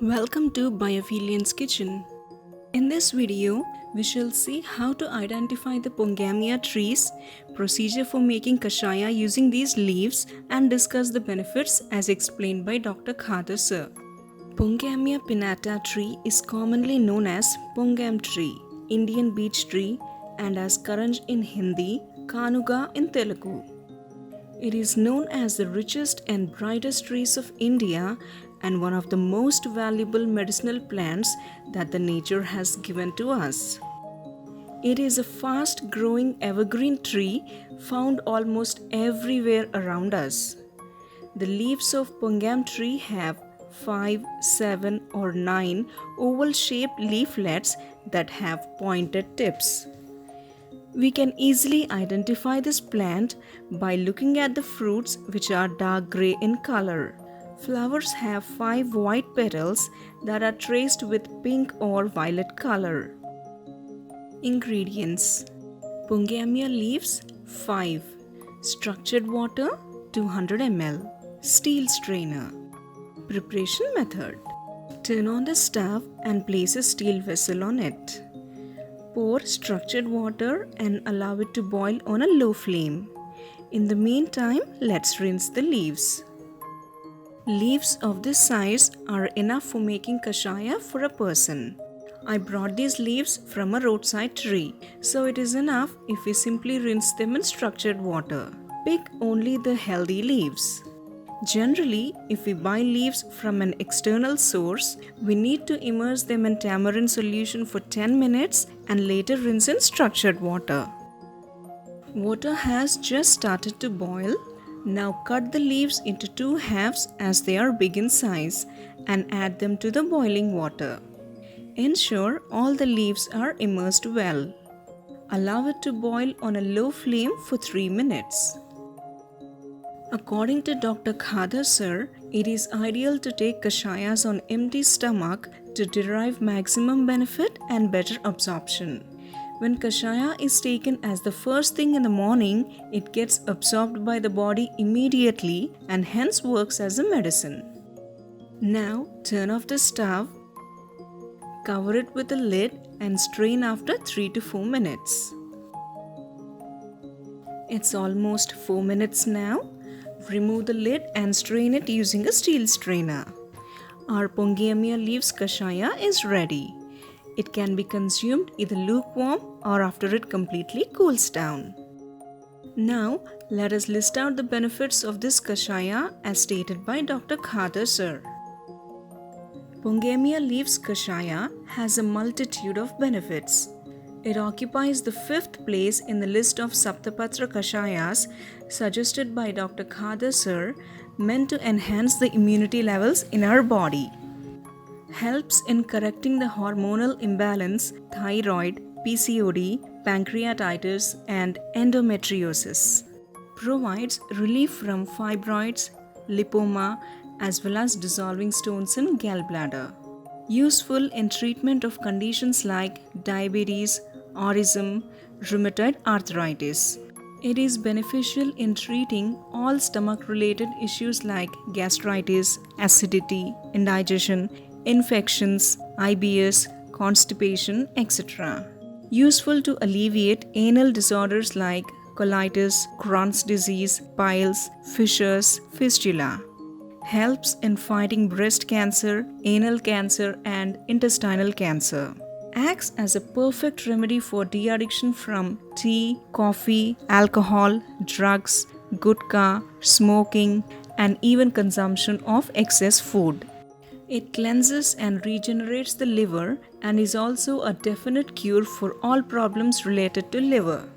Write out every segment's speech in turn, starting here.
Welcome to Biophilians Kitchen. In this video, we shall see how to identify the PONGAMIA trees, procedure for making Kashaya using these leaves, and discuss the benefits as explained by Dr. Khadar sir. PONGAMIA pinnata tree is commonly known as Pongam tree, Indian beech tree, and as Karanj in Hindi, Kanuga in Telugu. It is known as the richest and brightest trees of India and one of the most valuable medicinal plants that the nature has given to us. It is a fast growing evergreen tree found almost everywhere around us. The leaves of Pongam tree have 5, 7 or 9 oval shaped leaflets that have pointed tips. We can easily identify this plant by looking at the fruits, which are dark grey in color. Flowers have 5 white petals that are traced with pink or violet color. Ingredients: Pongamia leaves 5, structured water 200 ml, steel strainer. Preparation method: turn on the stove and place a steel vessel on it. Pour structured water and allow it to boil on a low flame. In the meantime, let's rinse the leaves. Leaves of this size are enough for making kashaya for a person. I brought these leaves from a roadside tree, so it is enough if we simply rinse them in structured water. Pick only the healthy leaves. Generally, if we buy leaves from an external source, we need to immerse them in tamarind solution for 10 minutes and later rinse in structured water. Water has just started to boil. Now cut the leaves into 2 halves as they are big in size and add them to the boiling water. Ensure all the leaves are immersed well. Allow it to boil on a low flame for 3 minutes. According to Dr. Khadar sir, it is ideal to take kashayas on empty stomach to derive maximum benefit and better absorption. When kashaya is taken as the first thing in the morning, it gets absorbed by the body immediately and hence works as a medicine. Now turn off the stove, cover it with a lid and strain after 3 to 4 minutes. It's almost 4 minutes now. Remove the lid and strain it using a steel strainer. Our Pongamia leaves kashaya is ready. It can be consumed either lukewarm or after it completely cools down. Now, let us list out the benefits of this kashaya as stated by Dr. Khadar sir. Pongamia leaves kashaya has a multitude of benefits. It occupies the 5th place in the list of SAPTAPATRA Kashayas suggested by Dr. Khadar sir, meant to enhance the immunity levels in our body. Helps in correcting the hormonal imbalance, thyroid, PCOD, pancreatitis, and endometriosis. Provides relief from fibroids, lipoma, as well as dissolving stones in gallbladder. Useful in treatment of conditions like diabetes, autism, rheumatoid arthritis. It is beneficial in treating all stomach-related issues like gastritis, acidity, indigestion, infections, IBS, constipation, etc. Useful to alleviate anal disorders like colitis, Crohn's disease, piles, fissures, fistula. Helps in fighting breast cancer, anal cancer, and intestinal cancer. Acts as a perfect remedy for de-addiction from tea, coffee, alcohol, drugs, gutka, smoking, and even consumption of excess food. It cleanses and regenerates the liver and is also a definite cure for all problems related to liver.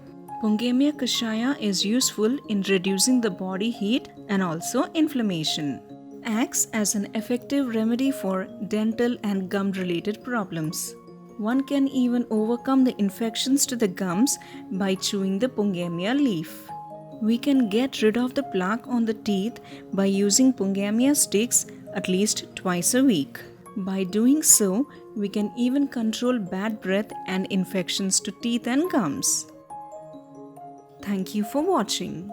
Pongamia kashaya is useful in reducing the body heat and also inflammation. Acts as an effective remedy for dental and gum related problems. One can even overcome the infections to the gums by chewing the Pongamia leaf. We can get rid of the plaque on the teeth by using Pongamia sticks at least twice a week. By doing so, we can even control bad breath and infections to teeth and gums. Thank you for watching.